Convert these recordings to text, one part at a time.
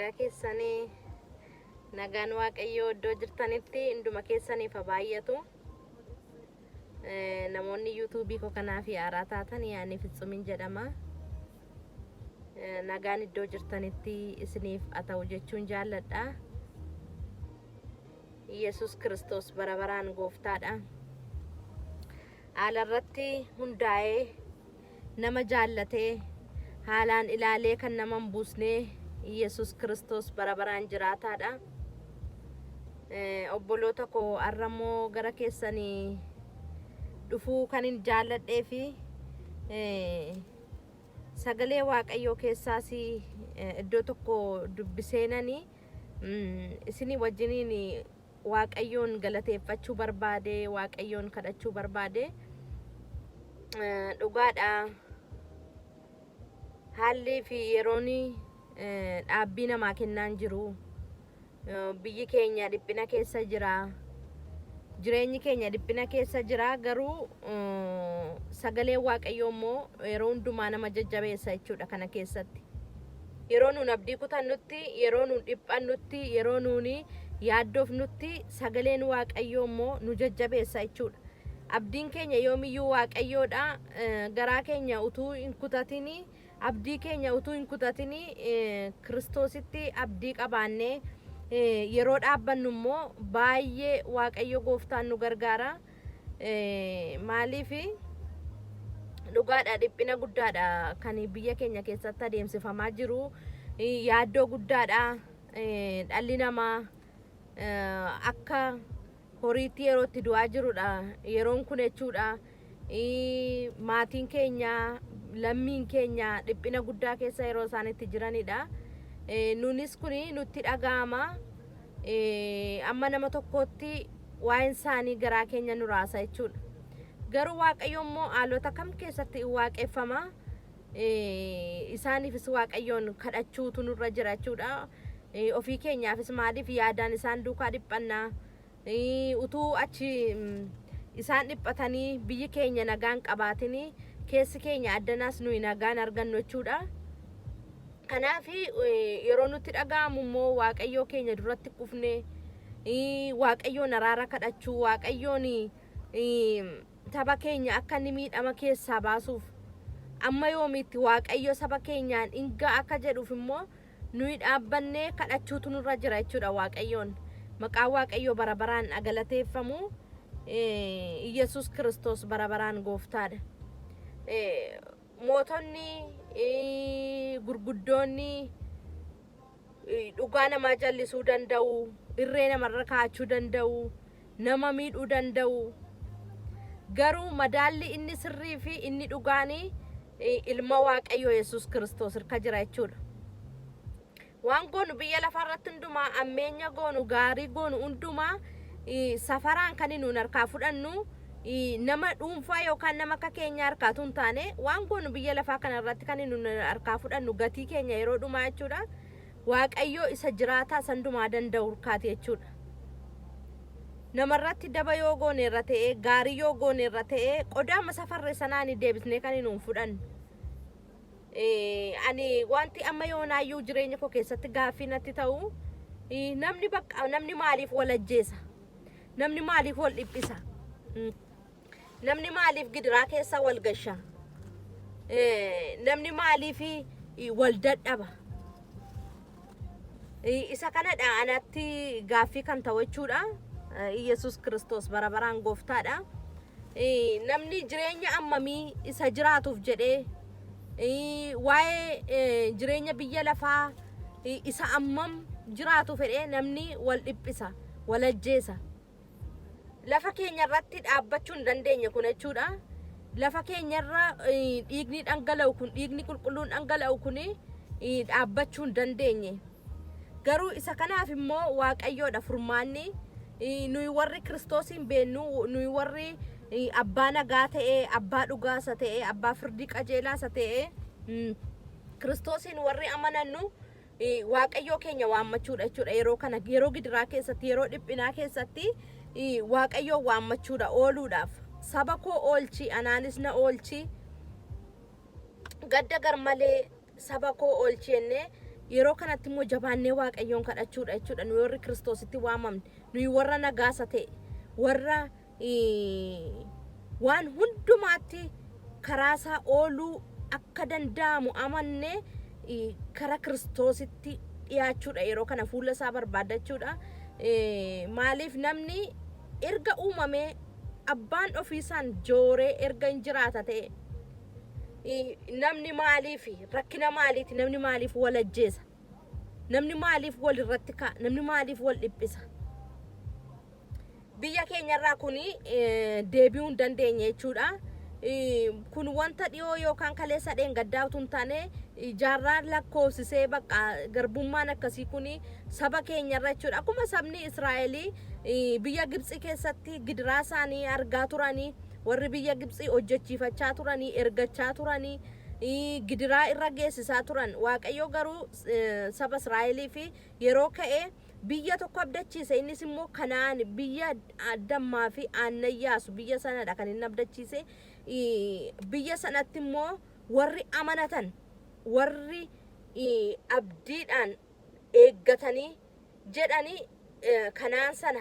nagaa keessanii nagaan waaqayyoo iddoo jirtanitti hunduma keessaniif baay'atu. Namoonni YouTube koo kanaaf haaraa taatan yaani Fitsumin jedhama. Nagaan iddoo jirtanitti isiniif haa ta'u jechuun jaalladha. Yesus Kristos bara baraan gooftaadha. Haalarratti hundaa'ee nama jaallatee haalaan ilaalee kan nama hin buusne Yesus Kristos bara baraan jiraataadha. Obboloota koo arramoo gara keessanii dhufuu kan hin jaalladhee fi sagalee waaqayyoo keessaas iddoo tokko dubbiseenanii isinii wajjiniin waaqayyoon galateeffachuu barbaade, waaqayyoon kadhachuu barbaade. Dhugaadha. Haalli fi yeroon dhaabbii namaa kennaan jiru. Biyyi keenya dhiphina keessa jira. Jireenyi keenya dhiphina keessa jira. Garuu sagalee waaqayyoo immoo yeroo hundumaa nama jajjabeessa jechuudha kana keessatti. Yeroo nuun abdii kutannutti, yeroo nuun dhiphannutti, yeroo nuun yaaddoofnutti sagaleen waaqayyoo immoo nu jajjabeessa jechuudha. Abdiin keenya yoomiyyuu waaqayyoodha. Garaa keenya utuu hin kutatini, abdii keenya utuu hin kutatini Kiristoositti abdii qabaannee yeroo dhaabbannu immoo baay'ee waaqayyo gooftaan nu gargaara. Maaliif dhugaadha, dhiphina guddaadha kan biyya keenya keessatti adeemsifamaa jiru. Yaaddoo guddaadha. Dhalli namaa akka horiitti yerootti du'aa jirudha. Yeroon kun jechuudha. Maatiin keenya, lammiin keenya dhiphina guddaa keessa yeroo isaanitti jiranidha. Nunis kuni nutti dhaga'ama. Amma nama tokkotti waa'een isaanii garaa keenya nu raasa jechuudha. Garuu waaqayyo immoo haalota kam keessatti waaqeffama. Isaaniifis waaqayyoon kadhachuutu nurra jira jechuudha. Ofii keenyaafis maaliif yaadaan isaan duukaa dhiphannaa. Utuu achi isaan dhiphatanii biyyi keenya nagaan qabaatanii keessi keenya addanaas nuyi nagaan argannu jechuudha. Kanaaf yeroo nutti dhaga'amu immoo waaqayyoo keenya duratti kufne waaqayyoon araara kadhachuu, waaqayyoon saba keenya akka inni miidhama keessaa baasuuf amma yoomiitti waaqayyo saba keenyaan inga akka jedhuuf immoo nuyi dhaabbannee kadhachuutu nurra jira jechuudha. Waaqayyoon maqaan waaqayyoo bara baraan galateeffamu. Yesus Kristos bara baraan gooftaadha. Mootonni gurguddoonni dhugaa namaa jallisuu danda'u, irree namarra kaa'achuu danda'u, nama miidhuu danda'u. Garuu madaalli inni sirrii fi inni dhugaanii ilma waaqayyoo Yesus Kristos hirka jira jechuudha. Waan goonu biyya lafarratti hundumaa, ammeenya goonu, gaarii goonu hundumaa safaraan kan nuun harkaa fudhannu nama dhuunfaa yookaan nama akka keenya harkaatu hin taane waan goonu biyya lafaa kanarratti kan nuun harkaa fudhannu gatii keenya yeroo dhumaa jechuudha. Waaqayyoo isa jiraataa sandumaa danda'u hirkaati jechuudha. Namarratti daba yoo goone irra ta'e, gaarii yoo goone irra ta'e qodaama safarre sanaan deebisnee kan nuun fudhannu. Ani wanti amma yoonaayyuu jireenya koo keessatti gaaffii natti ta'u namni maaliif wal ajjeesa? Namni maaliif wal dhiphisa? Namni maaliif gidiraa keessa wal gasha? Namni maaliif wal dadhaba? Isa kanadha anatti gaaffii kan ta'u jechuudha. Yesus Kristos bara baraan gooftaadha. Namni jireenya ammamii isa jiraatuuf jedhee waa'ee jireenya biyya lafaa isa ammam jiraatu fedhee namni wal dhiphisa, wal ajjeesa. Lafa keenya irratti dhaabbachuu hin dandeenye kun jechuudha. Lafa keenya irra dhiigni dhangala'u kun, dhiigni qulqulluun dhangala'u kun dhaabbachuu hin dandeenye. Garuu isa kanaaf immoo waaqayyoodha furmaanni. Nuyi warri Kiristoosiin beennu, nuyi warri abbaa nagaa ta'e, abbaa dhugaasa ta'e, abbaa firdii qajeelaasa ta'e Kiristoosiin warri amanannu waaqayyoo keenya waammachuudha jechuudha. Yeroo kana yeroo gidiraa keessatti, yeroo dhiphinaa keessatti waaqayyoo waammachuudha ooluudhaaf. Saba koo oolchi, anaanis na oolchi. Gadda garmalee saba koo oolchi jennee yeroo kanatti immoo jabaannee waaqayyoon kadhachuudha jechuudha. Nu warri Kiristoositti waamamne, nu warra nagaasa ta'e, warra waan hundumaatti karaasaa ooluu akka danda'amu amannee kara Kiristoositti dhiyaachuudha. Yeroo kana fuula isaa barbaadachuudha. Maaliif namni erga uumamee abbaan ofiisaan jooree erga hin jiraata ta'e namni maaliif rakkina maaliiti? Namni maaliif wal ajjeesa? Namni maaliif wal irratti ka'a? Namni maaliif wal dhiphisa? Biyya keenyarraa kuni deebi'uu hin dandeenye jechuudha. Kun wanta dhiyoo yookaan kaleessa dheengaddaa utuu hin taane jaarraa lakkoofsisee bakka garbummaan akkasii kuni saba keenyarra jechuudha. Akkuma sabni Israa'elii biyya Gibxi keessatti gidiraa isaanii argaa turanii, warri biyya Gibxi hojjechiifachaa turanii, ergachaa turanii, gidiraa irra geessisaa turan. Waaqayyo garuu saba Israa'elii fi yeroo ka'ee biyya tokko abdachiise. Innis immoo Kanaan biyya dammaa fi aannan yaasu biyya sanadha kan inni abdachiise. Biyya sanatti immoo warri amanatan, warri abdiidhaan eeggatanii jedhanii Kanaan sana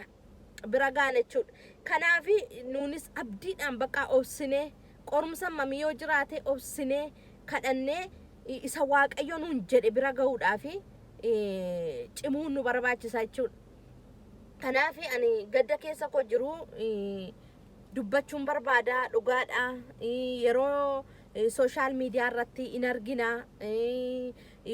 bira ga'an jechuudha. Kanaaf nuunis abdiidhaan bakka obsinee qorumsa mamii yoo jiraate obsinee kadhannee isa Waaqayyo nuun jedhe bira ga'uudhaaf cimuun nu barbaachisa jechuudha. Kanaaf ani gadda keessa koo jiru dubbachuun barbaada, dhugaadha. Yeroo social media irratti in argina,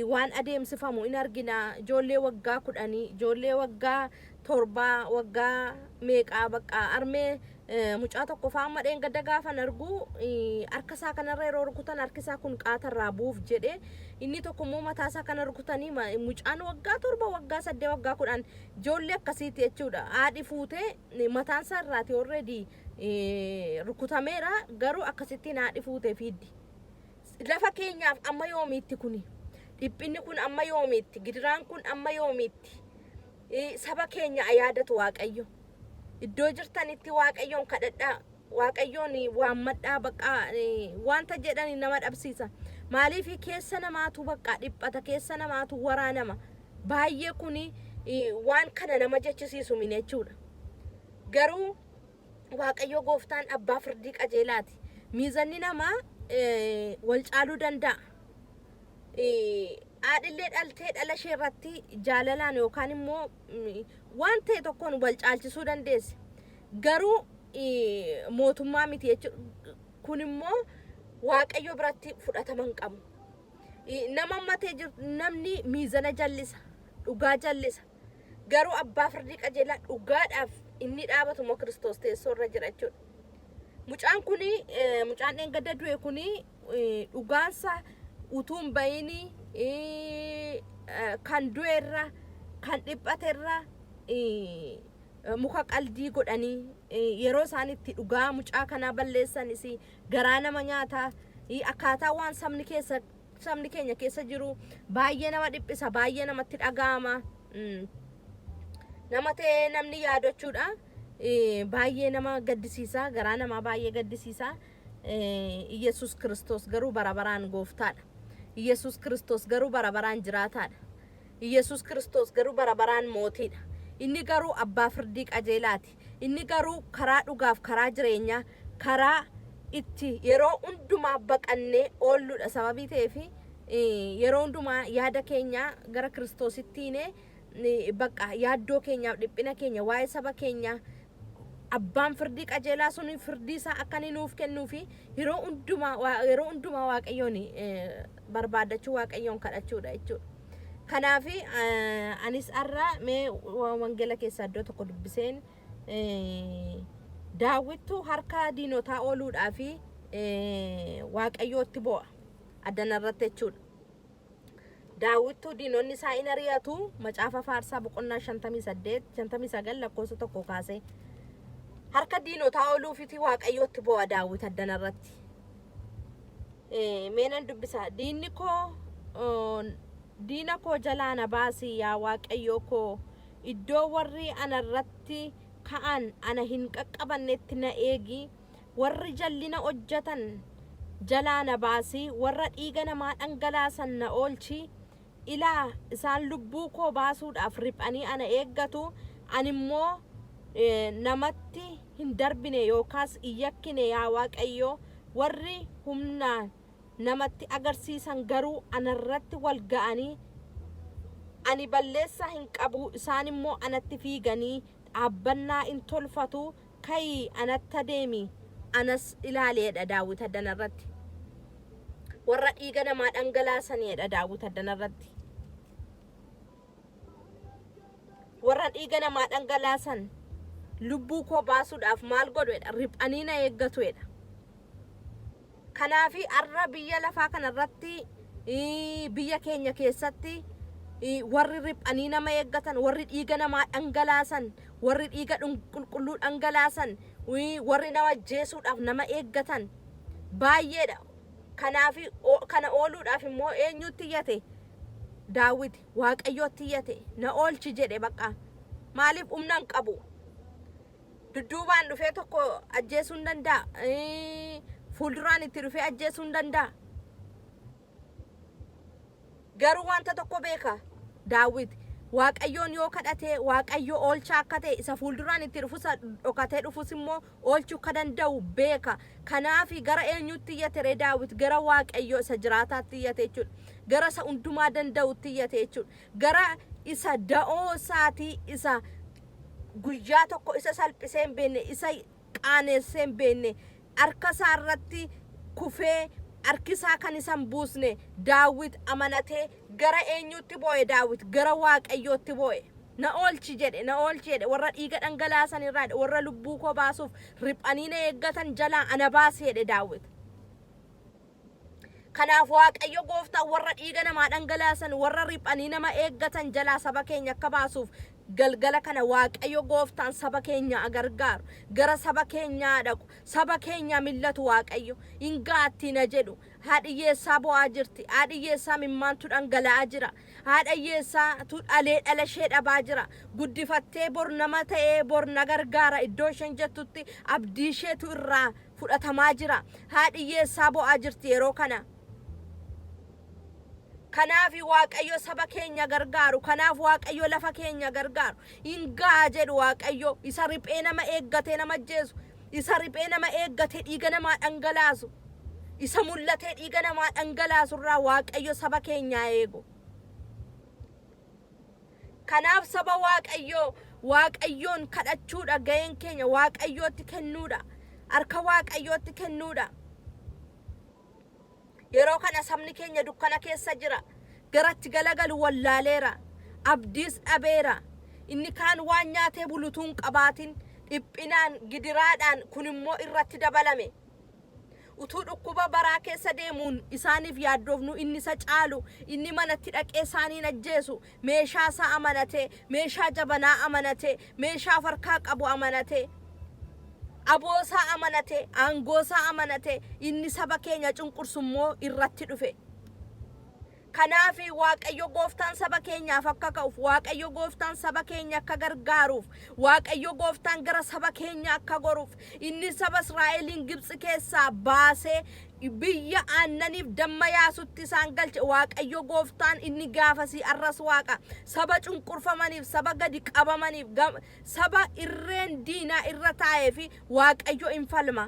waan adeemsifamu in argina. Ijoollee waggaa 10, ijoollee waggaa 7, waggaa meeqaa bakka armee mucaa tokko faama dheengadda gaafan argu harkasaa kanarra yeroo rukutan harkisaa kun qaatarraa buuf jedhe, inni tokko immoo mataasaa kana rukutanii mucaan waggaa 7, waggaa 8, waggaa 10 ijoollee akkasiiti jechuudha. Haadhi fuutee mataansaa irraati already rukutameera, garuu akkasittiin haadhi fuutee fiiddi. Lafa keenyaaf amma yoomiitti kuni? Dhiphinni kun amma yoomiitti? Gidiraan kun amma yoomiitti? Saba keenya yaadatu Waaqayyo. Iddoo jirtanitti Waaqayyoon kadhadhaa, Waaqayyoon waammadhaa. Bakka wanta jedhani nama dhabsiisa. Maaliif keessa namaatu bakka dhiphata, keessa namaatu waraanama. Baay'ee kuni waan kana nama jechisiisu mine jechuudha. Garuu Waaqayyo gooftaan abbaa firdii qajeelaati. Miizanni namaa wal caaluu danda'a. Haadhillee dhaltee dhala ishee irratti jaalalaan yookaan immoo waan ta'e tokkoon wal caalchisuu dandeessi. Garuu mootummaa miti jechuudha. Kun immoo Waaqayyo biratti fudhatama hin qabu. Nama matee jiru namni miizana jallisa, dhugaa jallisa. Garuu abbaa firdii qajeelaa dhugaadhaaf inni dhaabatu moo Kiristoos teessoo irra jira jechuudha. Mucaan kuni mucaan dheengadda du'e kuni dhugaansa utuu hin bahinii kan du'eerra, kan dhiphateerra muka qaldii godhanii yeroo isaan itti dhugaa mucaa kanaa balleessanis garaa nama nyaataa. Akkaataa waan sabni keenya keessa jiru baay'ee nama dhiphisa, baay'ee namatti dhaga'ama. Nama ta'ee namni yaadachuudha. Baay'ee nama gaddisiisa, garaa namaa baay'ee gaddisiisa. Yesus Kiristoos garuu barabaraan gooftaadha. Yesus Kiristoos garuu barabaraan jiraataadha. Yesus Kiristoos garuu barabaraan mootiidha. Inni garuu abbaa firdii qajeelaati. Inni garuu karaa dhugaaf, karaa jireenyaa, karaa itti yeroo hundumaa baqannee oolluudha. Sababii ta'eef yeroo hundumaa yaada keenya gara Kiristoositti bakka yaaddoo keenyaaf dhiphina keenya waa'ee saba keenya abbaan firdii qajeelaa sun firdii isaa akka inni nuuf kennuufi yeroo hundumaa Waaqayyoon barbaadachuu, Waaqayyoon kadhachuudha jechuudha. Kanaaf anis har'a mee wangeela keessaa iddoo tokko dubbiseen Daawittu harka diinotaa ooluudhaaf Waaqayyootti bo'a addanarratti jechuudha. Daawittu diinonni isaa in ari'atu. Macaafa Faarsaa boqonnaa 58-59 lakkoofsa 1 kaasee harka diinotaa ooluufiti Waaqayyootti bo'a Daawit addanarratti. Meenan dubbisa. Diina koo jalaa na baasi yaa Waaqayyo koo, iddoo warri anarratti ka'an ana hin qaqqabannetti na eegi. Warri jallina hojjetan jalaa na baasi, warra dhiiga namaa dhangalaasan na oolchi. ilaa isaan lubbuu koo baasuudhaaf riphanii ana eeggatu animmoo namatti hin darbine yookaas iyyakkine yaa Waaqayyo warri humnaan namatti agarsiisan garuu anarratti wal ga'anii ani balleessa hin qabu isaan immoo anatti fiiganii dhaabbannaa in tolfatu kai anatta deemi anas ilaaleedha Daawit addanarratti warra dhiiga namaa dhangalaasanidha Daawit addanarratti warra dhiiga namaa dhangalaasan lubbuu koo baasuudhaaf maal godhuedha riphanii na eeggatuedha kanaafi arra biyya lafaa kanarratti biyya keenya keessatti warri riphanii nama eeggatan warri dhiiga namaa dhangalaasan warri dhiiga qulqulluu dhangalaasan warri nama jeesuudhaaf nama eeggatan baay'eedha kanaafi kana ooluudhaaf immoo eenyutti iyyate Daawit Waaqayyootti iyyate na oolchi jedhe baqa maaliif humnaan qabu dudduubaan dhufee tokko ajjeesuu hin danda'a fuulduraan itti dhufee ajjeesuu hin danda'a garuu wanta tokko beeka Daawit Waaqayyoon yoo kadhate Waaqayyo oolcha akka ta'e isa fuulduraan itti dhufusa dhokatee dhufus immoo oolchuu akka danda'u beeka kanaafi gara eenyutti iyyate Daawit gara Waaqayyo isa jiraataatti iyyate jechuudha gara isa hundumaa danda'utti iyyate jechuudha gara isa da'oo isaatii isa guyyaa tokko isa salphisee hin beekne isa qaaneessee hin beekne harka isaa irratti kufee harkisaa kan isan buusne Daawit amanatee gara eenyutti boo'e Daawit gara Waaqayyootti boo'e na oolchi jedhe warra dhiiga dhangalaasan irraa warra lubbuu koo baasuuf riphanii na eeggatan jalaa ana baasi jedhe Daawit kanaaf Waaqayyo gooftaan warra dhiiga namaa dhangalaasan warra riphanii nama eeggatan jalaa saba keenya akka baasuuf galgala kana Waaqayyo gooftaan saba keenya gargaaru gara saba keenyaa dhaqu saba keenya millatu Waaqayyo ingaatti na jedhu haadhiyyeessaa bo'aa jirti haadhiyyeessaa mimmaantu dhangala'aa jira haadhiyyeessaa tu dhalee dhalashee dhabaa jira guddifattee bor nama ta'ee bor na gargaara iddoo isheen jettutti abdii isheetu irraa fudhatamaa jira haadhiyyeessaa bo'aa jirti yeroo kana kanaafi Waaqayyo saba keenya gargaaru kanaaf Waaqayyo lafa keenya gargaaru ingaa jedhu Waaqayyo isa riphee nama eeggatee nama ajjeesu isa riphee nama eeggatee dhiiga namaa dhangalaasu isa mul'atee dhiiga namaa dhangalaasu irraa Waaqayyo saba keenya eegu kanaaf saba Waaqayyoon kadhachuudha ga'een keenya Waaqayyootti kennuudha harka Waaqayyootti kennuudha yeroo kana sabni keenya dukkana keessa jira garatti galagalu wallaaleera abdiis dhabeera inni kaan waan nyaatee bulutuun qabaatin dhiphinaan gidiraadhaan kun immoo irratti dabalame utuu dhukkuba baraa keessa deemuun isaaniif yaaddoofnu inni isa caalu inni manatti dhaqee isaaniin ajjeesu meeshaa isaa amanatee meeshaa jabanaa amanatee meeshaa farkaa qabu amanatee aboosaa amanate aangoosaa amanate inni saba keenya cunqursummoo irratti dhufe kanaafi Waaqayyo gooftaan saba keenyaaf akka ka'uuf Waaqayyo gooftaan saba keenya akka gargaaruuf Waaqayyo gooftaan gara saba keenya akka goruuf inni saba Israa'eliin Gibxi keessaa baasee biyya aannaniif damma yaasutti isaan galche Waaqayyo gooftaan inni gaafasii arras Waaqa saba cunqurfamaniif saba gadi qabamaniif saba irreen diinaa irra taa'eefi Waaqayyo in falma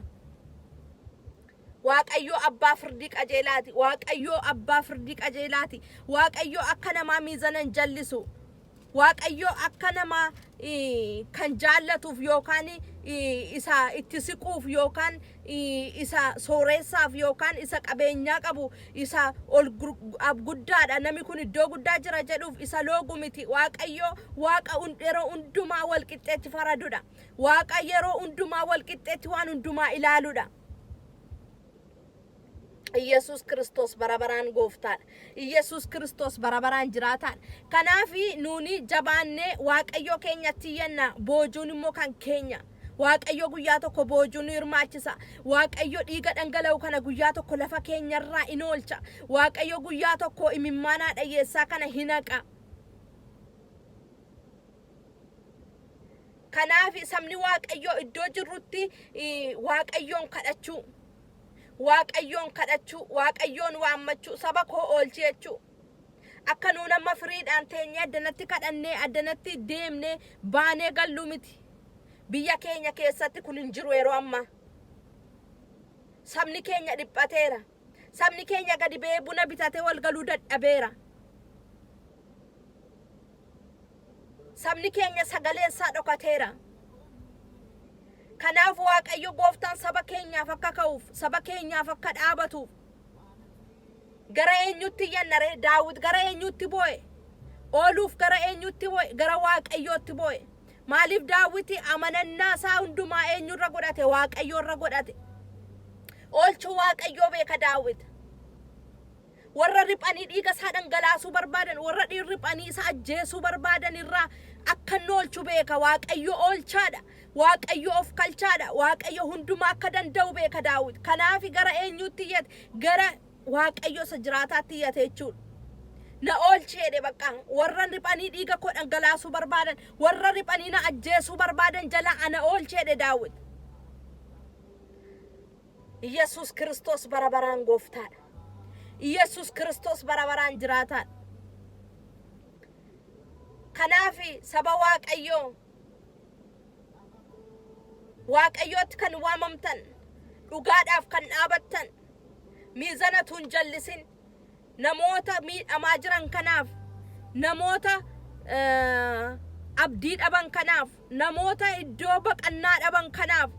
Waaqayyo abbaa firdii qajeelaati Waaqayyo abbaa firdii qajeelaati Waaqayyo akka namaa miizanan jallisu Waaqayyo akka namaa kan jaallatuuf yookaan isa itti siquuf yookaan isa sooreessaaf yookaan isa qabeenyaa qabu isa ol guddaadha namni kun iddoo guddaa jira jedhuuf isa loogu miti Waaqayyo Waaqa yeroo hundumaa wal qixxeetti faradudha Waaqa yeroo hundumaa wal qixxeetti waan hundumaa ilaaludha Yesus Kristos barabaraan gooftaadha Yesus Kristos barabaraan jiraataadha kanaafi nuuni jabaannee Waaqayyo keenyatti yenna boojuun immoo kan keenya Waaqayyo guyyaa tokko boojuun hirmaachisa Waaqayyo dhiiga dhangala'u kana guyyaa tokko lafa keenyarraa in oolcha Waaqayyo guyyaa tokko imimmaanaa dhayyeessaa kana hinaqa kanaafi sabni Waaqayyo iddoo jirrutti Waaqayyoon kadhachuu Waaqayyoon kadhachuu Waaqayyoon waammachuu saba koo oolchi jechuu akka nuun amma firiidhaan teenyee addanatti kadhannee addanatti deemnee baanee gallu miti. Biyya keenya keessatti kun hin jiru yeroo ammaa. Sabni keenya dhiphateera. Sabni keenya gadi ba'ee buna bitatee wal galuu dadhabeera. Sabni keenya sagaleen isaa dhokateera. Kanaaf Waaqayyo Gooftaan saba keenyaaf akka ka'uuf, saba keenyaaf akka dhaabatuuf gara eenyutti iyyannare? Daawit gara eenyutti boo'e? Ooluuf gara eenyutti boo'e? Gara Waaqayyootti boo'e. Maaliif Daawiti amanannaa isaa hundumaa eenyurra godhate? Waaqayyoorra godhate. Oolchuu Waaqayyoo beeka Daawit. Warra riphanii dhiiga isaa dhangalaasuu barbaadan, warra riphanii isa ajjeesuu barbaadan irraa akka inni oolchuu beeka. Waaqayyo oolchaadha. Waaqayyo of kalchaadha. Waaqayyo hundumaa akka danda'u beeka Daawit. Kanaaf gara eenyutti iyyate? Gara Waaqayyo isa jiraataatti iyyate jechuudha. Na oolchi jedhe bakka warra riphanii dhiiga koo dhangalaasuu barbaadan, warra riphanii na ajjeesuu barbaadan jala ana oolchi jedhe Daawit. Yesus Kristos bara baraan gooftaadha. Yesus Kristos bara baraan jiraataadha. Kanaaf saba Waaqayyootti kan waamamtan, dhugaadhaaf kan dhaabattan, miizanatu hin jallisin. Namoota miidhamaa jiran kanaaf, namoota abdii dhaban kanaaf, namoota iddoo baqannaa dhaban kanaaf,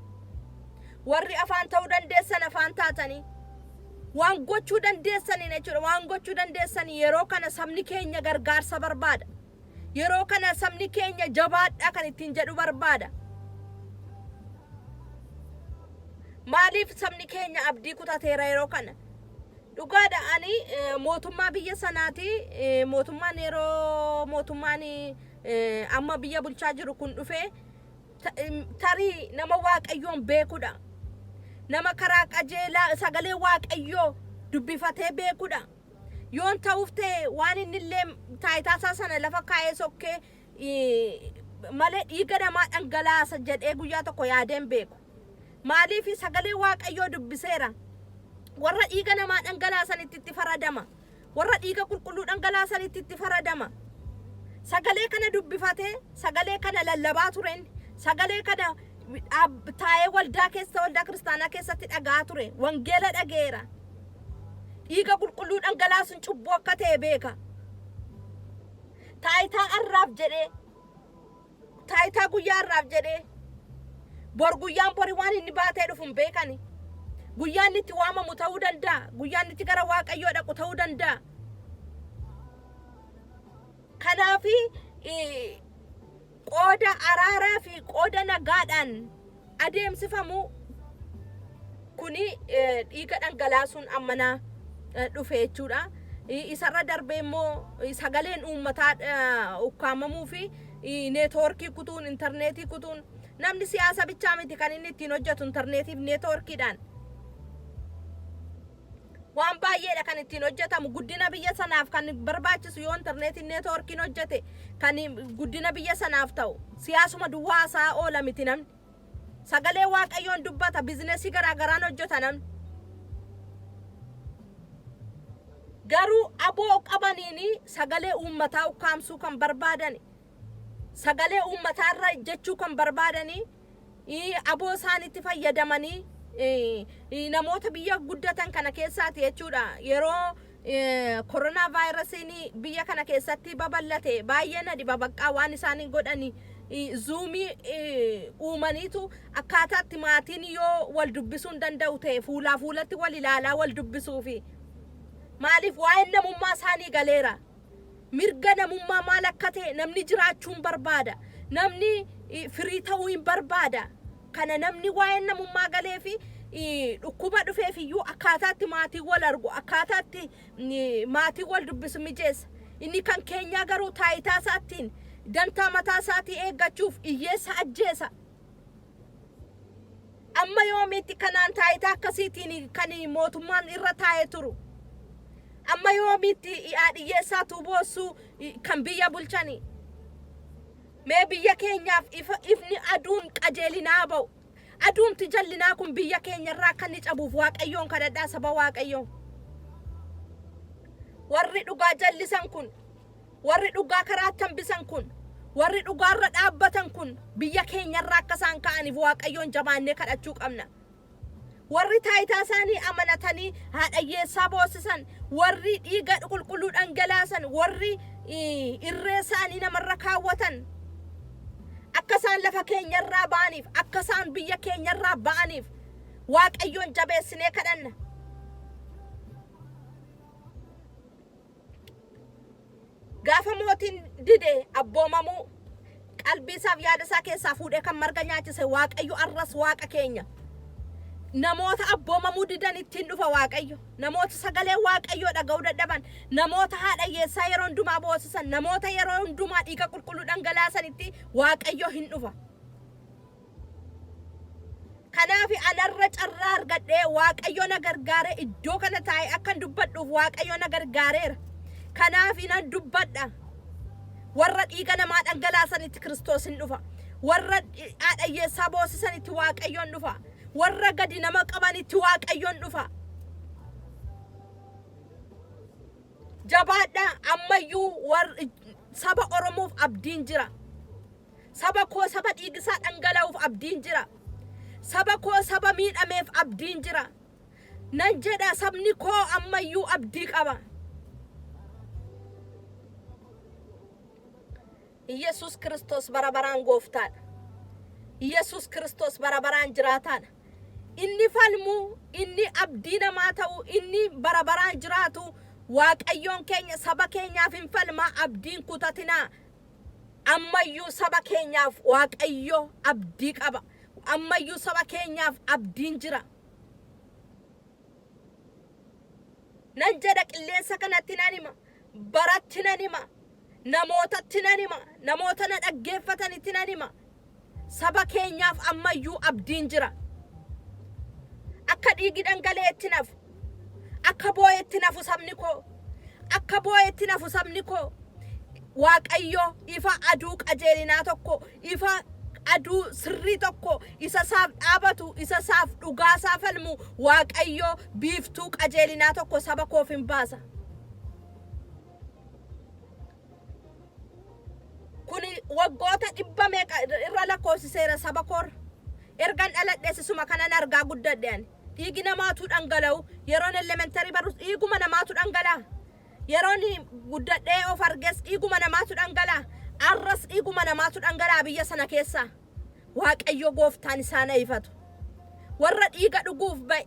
warri afaan ta'uu dandeessan afaan taatanii, waan gochuu dandeessanii jechuudha. Waan gochuu dandeessanii yeroo kana sabni keenya gargaarsa barbaada. Yeroo kana sabni keenya jabaadha kan ittiin jedhu barbaada. Maaliif sabni keenya abdii kutateera yeroo kana? Dhugaadha ani mootummaa biyya sanaati. Mootummaan yeroo mootummaan amma biyya bulchaa jiru kun dhufee tarii nama Waaqayyoon beekudha. Nama karaa qajeelaa sagalee Waaqayyoo dubbifatee beekudha. Yoon ta'uuf ta'e waan inni illee taayitaasaa sana lafa kaa'ee sokkee malee dhiiga namaa dhangalaasa jedhee guyyaa tokko yaadeen beeku. Maaliif sagalee Waaqayyoo dubbiseera. Warra dhiiga namaa dhangalaasanitti itti faradama. Warra dhiiga qulqulluu dhangalaasanitti itti faradama. Sagalee kana dubbifatee, sagalee kana lallabaa turen, sagalee kana taa'ee waldaa keessa, waldaa kiristaanaa keessatti dhagaa ture. Wangeela dhageera. Dhiiga qulqulluu dhangalaasuun cubbuu akka ta'e beeka. Taayitaa arraaf jedhee, taayitaa guyyaa arraaf jedhee, bor guyyaan bori waan inni baatee dhufu hin beekani. Guyyaan itti waamamu ta'uu danda'a. Guyyaan itti gara Waaqayyoo dhaqu ta'uu danda'a. Kanaafi qooda araaraa fi qooda nagaadhaan adeemsifamu kuni dhiiga dhangalaasuun ammanaa dhufe jechuudha. Isarra darbee immoo sagaleen uummataa ukkaamamuu fi neetwoorkii kutuun, intarneetii kutuun. Namni siyaasa bichaa miti kan inni ittiin hojjetu intarneetiif neetwoorkiidhaan. Waan baay'eedha kan ittiin hojjetamu. Guddina biyya sanaaf kan barbaachisu yoo intarneetiin neetwoorkiin hojjete kan guddina biyya sanaaf ta'u. Siyaasuma duwwaa isaa oola miti namni. Sagalee Waaqayyoon dubbata, bizinesii garaagaraan hojjeta namni. Garuu aboo qabaniini sagalee uummataa ukkaamsuu kan barbaadani. Sagalee uummataarra jechuu kan barbaadani. Aboo isaanitti fayyadamanii namoota biyya guddatan kana keessaati jechuudha. Yeroo koronaa vaayirasiin biyya kana keessatti babal'ate baay'ee na dhiba baqqaa waan isaanii godhani. Zuumii uumaniitu akkaataatti maatiin yoo wal dubbisuu hin danda'u ta'e fuulaa fuulatti wal ilaalaa wal dubbisuufi. Maaliif waa'een namummaa isaanii galeera. Mirga namummaa maal akka ta'e namni jiraachuun barbaada. Namni firii ta'uu hin barbaada. Kana namni waa'een namummaa galee fi dhukkuba dhufeef iyyuu akkaataatti maatii wal argu, akkaataatti maatii wal dubbisu mijeessa. Inni kan keenyaa garuu taayitaa isaattiin dantaa mataa isaatii eeggachuuf hiyyeessa ajjeesa. Amma yoomitti kanaan taayitaa akkasiitiin kan mootummaan irra taa'ee turu. Amma yoomitti hiyyeessaa tuuboosuu kan biyya bulchani. Mee biyya keenyaaf ifni aduun qajeelinaa ba'u. Aduumti jallinaa kun biyya keenyarraa kan ni cabuuf Waaqayyoon kadhadhaa saba Waaqayyoon. Warri dhugaa jallisan kun warri dhugaa karaatti hambisan kun warri dhugaarra dhaabbatan kun biyya keenyarraa akka isaan ka'aniif Waaqayyoon jabaannee kadhachuu qabna. Warri taayitaa isaanii amanatanii haadha hiyyeessaa boosisan, warri dhiiga qulqulluu dhangalaasan, warri irree isaanii namarra kaawwatan akka isaan lafa keenyarraa ba'aniif, akka isaan biyya keenyarraa ba'aniif Waaqayyoon jabeessinee kadhanna. Gaafa mootiin dide abboomamuu qalbii isaaf yaada isaa keessaa fuudhee kan marga nyaachise Waaqayyo arras Waaqa keenya. Namoota abboomamuu didan ittiin dhufa Waaqayyo. Namoota sagalee Waaqayyoo dhaga'uu dadhaban, namoota haadha hiyyeessaa yeroo hundumaa boosisan, namoota yeroo hundumaa dhiiga qulqulluu dhangalaasanitti Waaqayyo hin dhufa. Kanaaf anarra carraa argadhee Waaqayyo na gargaaree iddoo kana taa'ee akkan dubbadhuuf Waaqayyo na gargaareera. Kanaaf inan dubbadha. Warra dhiiga namaa dhangalaasanitti Kiristoos hin dhufa. Warra haadha hiyyeessaa boosisanitti Waaqayyoon dhufa. Warra gadi nama qabanitti Waaqayyoon dhufa. Jabaadha, ammayyuu saba Oromoof abdiin jira. Saba koo saba dhiigisaa dhangala'uuf abdiin jira. Saba koo saba miidhameef abdiin jira. Nan jedha sabni koo ammayyuu abdii qaba. Yesus Kristos barabaraan gooftaadha. Yesus Kristos barabaraan jiraataadha. Inni falmu, inni abdii namaa ta'u, inni barabaraan jiraatu Waaqayyoon keenya saba keenyaaf hin falma, abdiin kutatinaa. Ammayyuu saba keenyaaf Waaqayyo abdii qaba. Ammayyuu saba keenyaaf abdiin jira. Nan jedha qilleensa kanatti nan hima, baratti nan hima, namootatti nan hima, namoota na dhaggeeffatanitti nan hima. Saba keenyaaf ammayyuu abdiin jira. Akka dhiigi dhangaleetti nafu, akka boo'etti nafu sabni koo, akka boo'etti nafu sabni koo. Waaqayyo ifa aduu qajeelinaa tokko, ifa aduu sirrii tokko, isa saaf dhaabatu, isa saaf dhugaasaa falmu Waaqayyo biiftuu qajeelinaa tokko saba koof hin baasa. Kuni waggoota 100 irra lakkoofsiseera saba koor. Ergan dhaladheessisuma kanan argaa guddadhe. Dhiigi namaatu dhangala'u, yeroon elementarii barus dhiiguma namaatu dhangala'a. Yeroon guddadhee of arges dhiiguma namaatu dhangala'a. Arras dhiiguma namaatu dhangala'a biyya sana keessa. Waaqayyo gooftaan isaan eeyfatu. Warra dhiiga dhuguuf ba'e,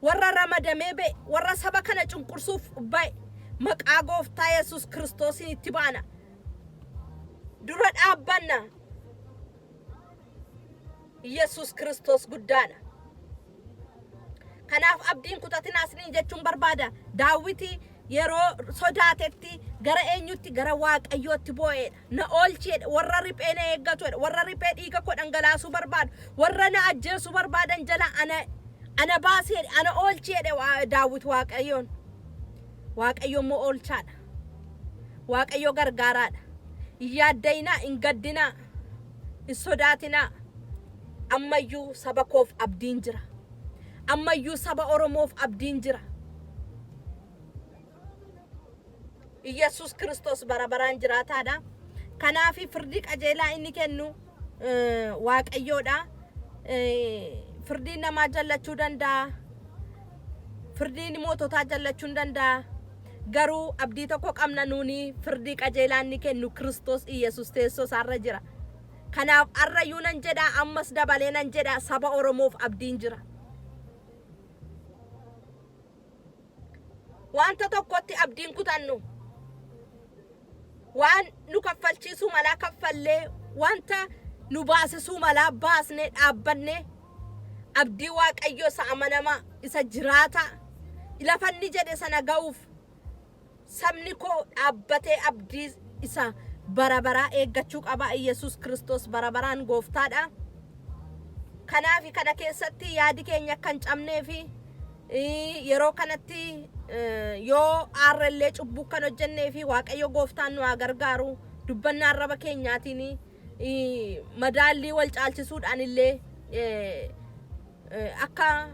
warra ramadamee ba'e, warra saba kana cunqursuuf ba'e, maqaa gooftaa Yesus Kiristoosiin itti baana. Dura dhaabbanna. Yesus Kristos guddaadha. Kanaaf abdiin kutatinaa isiniin jechuun barbaada. Daawiti yeroo sodaatetti gara eenyutti gara Waaqayyootti boo'eedha. Na oolcheedha, warra riphee na eeggatuudha, warra riphee dhiiga koo dhangalaasuu barbaadu, warra na ajjeesuu barbaadan jala ana baaseedha, ana oolcheedha Daawit Waaqayyoon. Waaqayyo immoo oolchaadha. Waaqayyo gargaaraadha. Yaaddayinaa, hin gaddinaa, hin sodaatinaa. Ammayyuu saba koof abdiin jira. Ammayyuu saba Oromoof abdiin jira. Yesus Kristos barabaraan jiraataadha. Kanaaf firdii qajeelaa inni kennu Waaqayyoodha. Firdii namaa jallachuu danda'a. Firdiin moototaa jallachuu hin danda'a. Garuu abdii tokko qabna nuuni firdii qajeelaa inni kennu Kristos Yesus teessoo isaarra jira. Kanaaf arrayyuu nan jedha, ammas dabalee nan jedha, saba Oromoof abdiin jira. Wanta tokkotti abdiin kutannu, waan nu kaffalchiisuu malaa kaffallee, wanta nu baasisuu malaa baasnee dhaabbanne, abdii Waaqayyo isa amanamaa, isa jiraata, lafanni jedhe sana ga'uuf sabni koo dhaabbatee abdii isa barabaraa eeggachuu qaba. Yesus Kristos barabaraan gooftaadha. Kanaaf kana keessatti yaadi keenya kan cabnee fi yeroo kanatti yoo aarrellee cubbuu kan hojjennee fi Waaqayyo gooftaan nu haa gargaaru. Dubbannaa arraba keenyaatiin madaallii wal caalchisuudhaan illee akka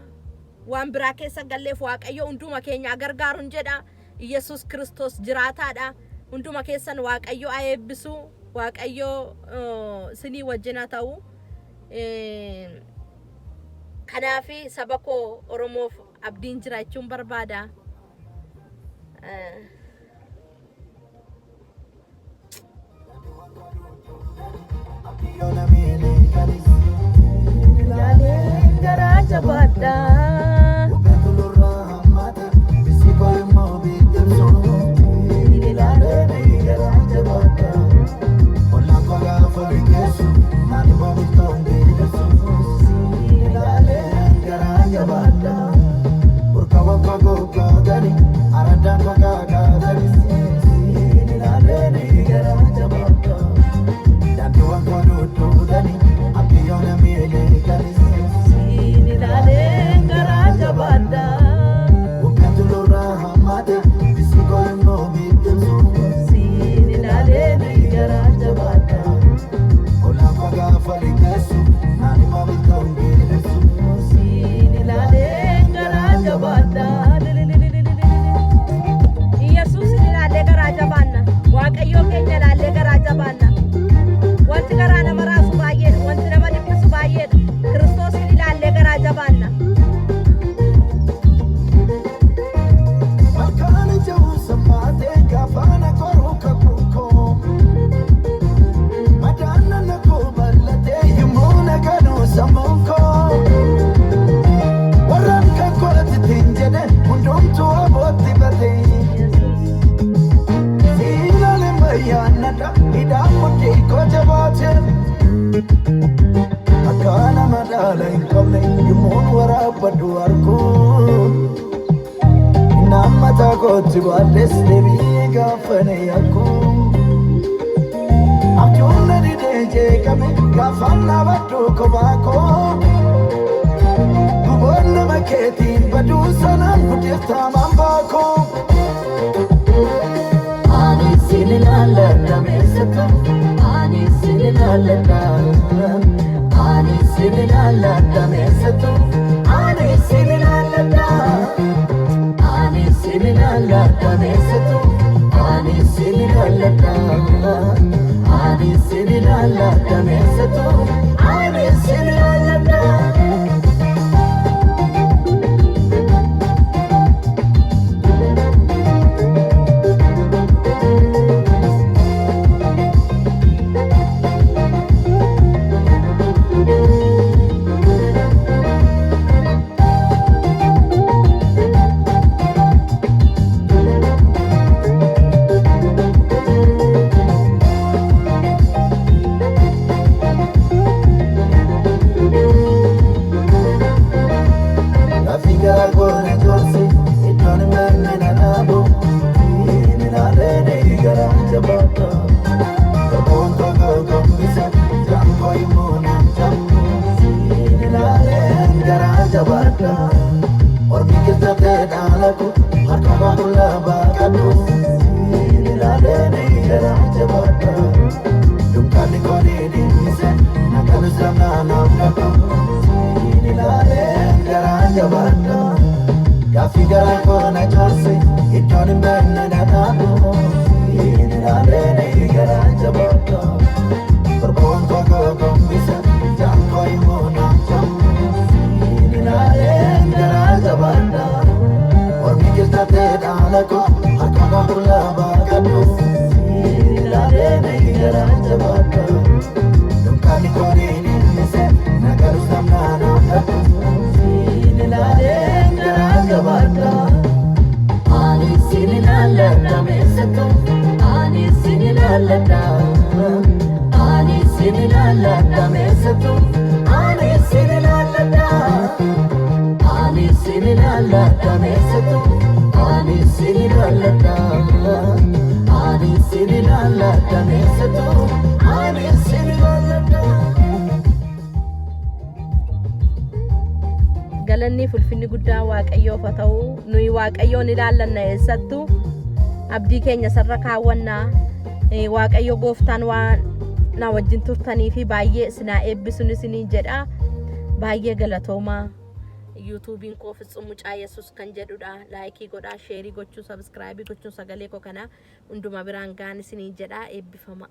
waan biraa keessa galleef Waaqayyo hunduma keenya gargaaruun jedha. Yesus Kristos jiraataadha. hunduma keessan waaqayyo eebbisu waaqayyo sinii wajjina ta'u kanaafi saba koo Oromoof abdiin jiraachuun barbaada. Garaja bada galanni fulfinni guddaa waaqayyoof haa ta'u. Nuyi waaqayyoon ilaallanna eessattuu abdii keenya sarara kaawwannaa. Waaqayyo gooftaan waan na wajjin turtanii fi baay'ee isinaa eebbisuun isinii jedha. Baay'ee galatoomaa. yuutuubiin koo Fitsum Mucaa Yesuus kan jedhudha. Laayikii godhaa, sheerii gochuu, sabskraayibii gochuun sagalee koo kana hunduma biraan ga'aa isiniin jedha. Eebbifama.